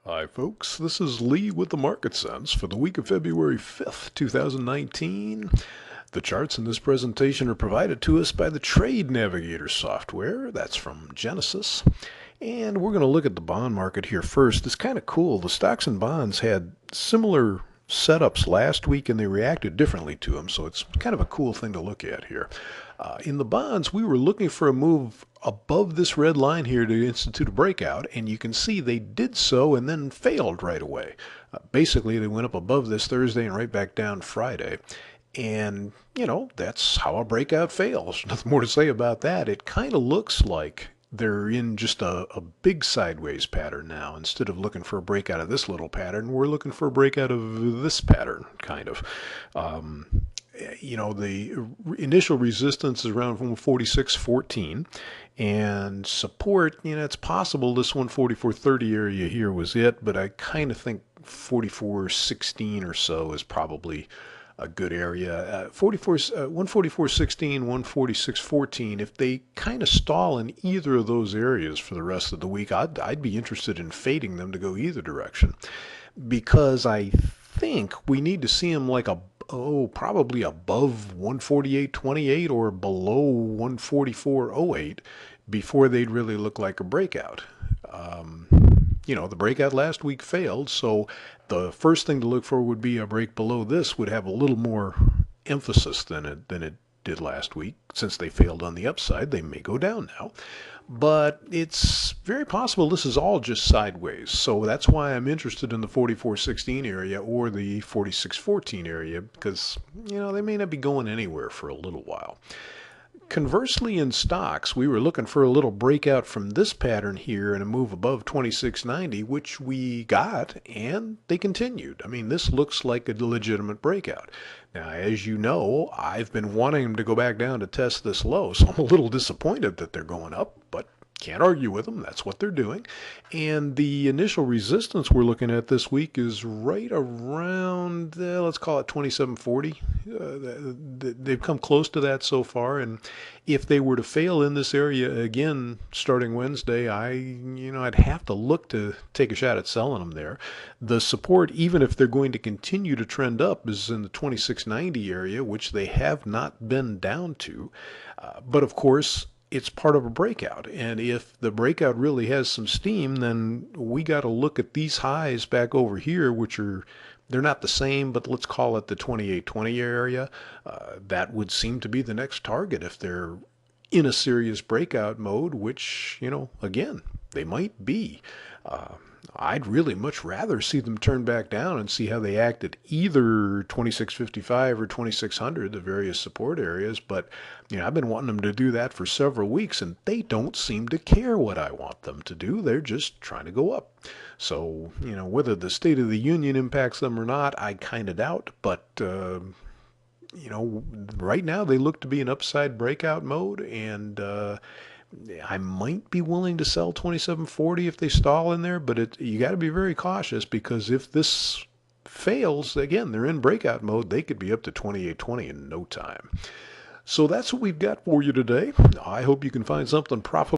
Hi folks, this is Lee with the Market Sense for the week of February 5th, 2019. The charts in this presentation are provided to us by the Trade Navigator software. That's from Gettess. And we're going to look at the bond market here first. It's kind of cool. The stocks and bonds had similar setups last week and they reacted differently to them, so it's kind of a cool thing to look at here. In the bonds, we were looking for a move above this red line here to institute a breakout, and you can see they did so and then failed right away. Basically, they went up above this Thursday and right back down Friday. And, that's how a breakout fails. Nothing more to say about that. It kind of looks like they're in just a big sideways pattern now. Instead of looking for a breakout of this little pattern, we're looking for a breakout of this pattern, kind of. The initial resistance is around 146.14, and support, it's possible this 144.30 area here was it, but I kind of think 44.16 or so is probably a good area. 144.16, 146.14, if they kind of stall in either of those areas for the rest of the week, I'd be interested in fading them to go either direction, because I think we need to see them like probably above 148.28 or below 144.08 before they'd really look like a breakout. The breakout last week failed, so the first thing to look for would be a break below this would have a little more emphasis than it did last week. Since they failed on the upside, they may go down now. But it's very possible this is all just sideways. So that's why I'm interested in the 44.16 area or the 46.14 area, because, they may not be going anywhere for a little while. Conversely, in stocks, we were looking for a little breakout from this pattern here and a move above 26.90, which we got, and they continued. I mean, this looks like a legitimate breakout. Now, as you know, I've been wanting them to go back down to test this low, so I'm a little disappointed that they're going up, but can't argue with them. That's what they're doing. And the initial resistance we're looking at this week is right around, let's call it 27.40. They've come close to that so far. And if they were to fail in this area again starting Wednesday, I'd have to look to take a shot at selling them there. The support, even if they're going to continue to trend up, is in the 26.90 area, which they have not been down to. But of course, it's part of a breakout, and if the breakout really has some steam, then we got to look at these highs back over here, which they're not the same, but let's call it the 28.20 area. That would seem to be the next target if they're in a serious breakout mode, which, again, they might be. I'd really much rather see them turn back down and see how they act at either 26.55 or 2600, the various support areas. But, I've been wanting them to do that for several weeks, and they don't seem to care what I want them to do. They're just trying to go up. So, whether the State of the Union impacts them or not, I kind of doubt. But, right now they look to be in upside breakout mode, and I might be willing to sell 27.40 if they stall in there, but you got to be very cautious, because if this fails, again, they're in breakout mode. They could be up to 28.20 in no time. So that's what we've got for you today. I hope you can find something profitable